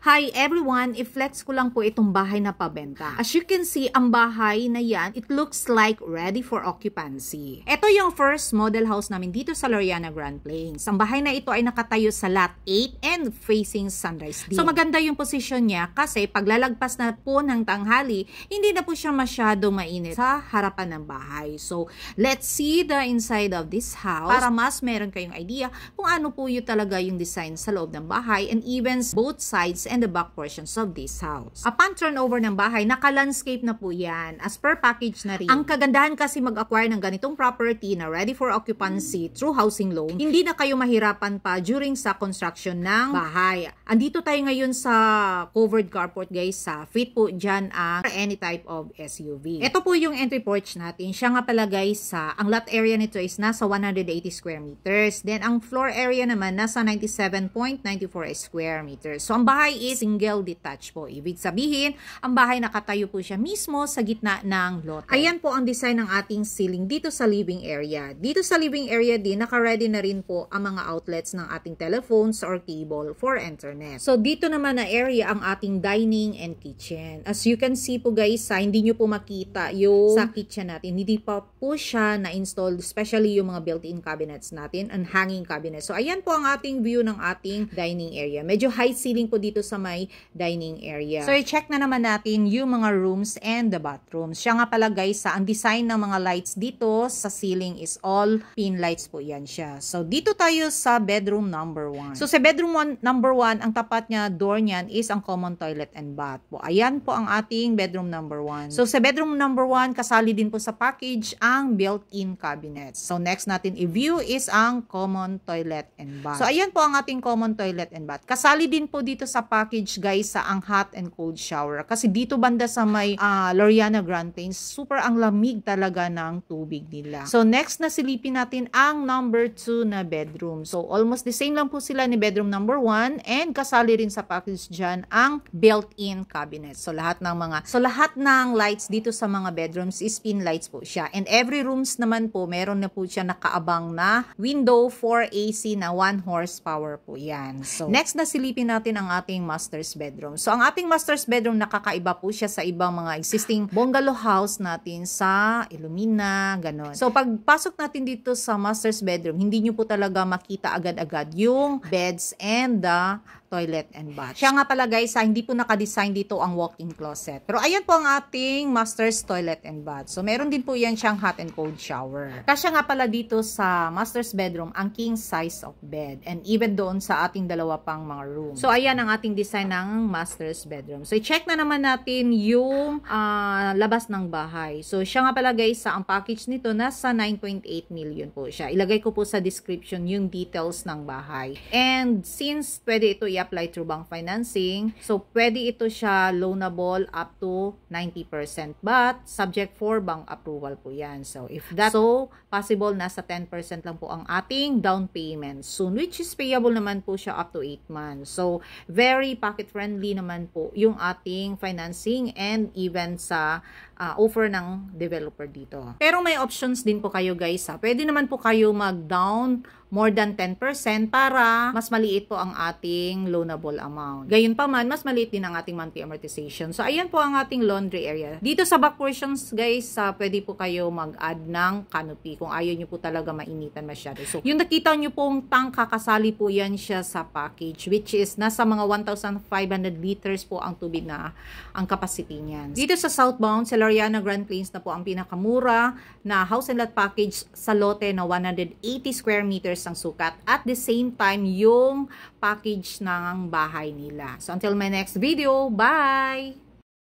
Hi everyone! I-flex ko lang po itong bahay na pabenta. As you can see, ang bahay na yan, it looks like ready for occupancy. Ito yung first model house namin dito sa Laureana Grand Plains. Ang bahay na ito ay nakatayo sa lot 8 and facing sunrise din. So maganda yung position niya kasi paglalagpas na po ng tanghali, hindi na po siya masyado mainit sa harapan ng bahay. So let's see the inside of this house para mas meron kayong idea kung ano po yung talaga yung design sa loob ng bahay and even both sides and the back portions of this house. Upon turnover ng bahay, naka-landscape na po yan as per package na rin. Ang kagandahan kasi mag-acquire ng ganitong property na ready for occupancy through housing loan, hindi na kayo mahirapan pa during sa construction ng bahay. Andito tayo ngayon sa covered carport guys, sa fit po dyan ang any type of SUV. Ito po yung entry porch natin. Siya nga pala guys, ang lot area nito is nasa 180 square meters. Then ang floor area naman nasa 97.94 square meters. So ang bahay is single detached po. Ibig sabihin, ang bahay nakatayo po siya mismo sa gitna ng lote. Ayan po ang design ng ating ceiling dito sa living area. Dito sa living area din, naka-ready na rin po ang mga outlets ng ating telephones or cable for internet. So dito naman na area ang ating dining and kitchen. As you can see po guys, hindi nyo po makita yung sa kitchen natin. Hindi pa po siya na-install, especially yung mga built-in cabinets natin and hanging cabinets. So ayan po ang ating view ng ating dining area. Medyo high ceiling po dito sa may dining area. So i-check na naman natin yung mga rooms and the bathrooms. Siya nga pala guys, ang design ng mga lights dito sa ceiling is all pin lights po yan siya. So dito tayo sa bedroom number 1. So sa bedroom number 1, ang tapat niya door niyan is ang common toilet and bath po. Ayan po ang ating bedroom number 1. So sa bedroom number 1, kasali din po sa package ang built-in cabinets. So next natin i-view is ang common toilet and bath. So ayan po ang ating common toilet and bath. Kasali din po dito sa package guys sa ang hot and cold shower. Kasi dito banda sa may Laureana Grand Plains, super ang lamig talaga ng tubig nila. So next na silipin natin ang number 2 na bedroom. So almost the same lang po sila ni bedroom number 1 and kasali rin sa package dyan ang built-in cabinet. So lahat ng lights dito sa mga bedrooms is pin lights po siya. And every rooms naman po, meron na po siya nakaabang na window for AC na 1 horsepower po yan. So next na silipin natin ang ating master's bedroom. So ang ating master's bedroom nakakaiba po siya sa ibang mga existing bungalow house natin sa Illumina, ganon. So pagpasok natin dito sa master's bedroom, hindi nyo po talaga makita agad-agad yung beds and the toilet and bath. Siya nga pala guys, hindi po naka-design dito ang walk-in closet. Pero ayan po ang ating master's toilet and bath. So meron din po yan siyang hot and cold shower. Kasya nga pala dito sa master's bedroom ang king size of bed and even doon sa ating dalawa pang mga room. So ayan ang ating design ng master's bedroom. So i-check na naman natin yung labas ng bahay. So siya nga pala guys, ang package nito nasa 9.8 million po siya. Ilagay ko po sa description yung details ng bahay. And since pwede ito i-apply through bank financing, so pwede ito siya loanable up to 90%, but subject for bank approval po yan. So if that's so possible, nasa 10% lang po ang ating down payment soon, which is payable naman po siya up to 8 months. So very pocket friendly naman po yung ating financing and even sa offer ng developer dito. Pero may options din po kayo guys. Pwede naman po kayo mag-down more than 10% para mas maliit po ang ating loanable amount. Gayunpaman, mas maliit din ang ating monthly amortization. So ayan po ang ating laundry area. Dito sa back portions guys, pwede po kayo mag-add ng canopy kung ayaw nyo po talaga mainitan masyado. So yung nakita nyo pong tank, kakasali po yan siya sa package, which is nasa mga 1,500 liters po ang tubig na ang capacity niyan. Dito sa southbound, sa Laureana Grand Plains na po ang pinakamura na house and lot package sa lote na 180 square meters ang sukat. At the same time, yung package ng bahay nila. So until my next video, bye!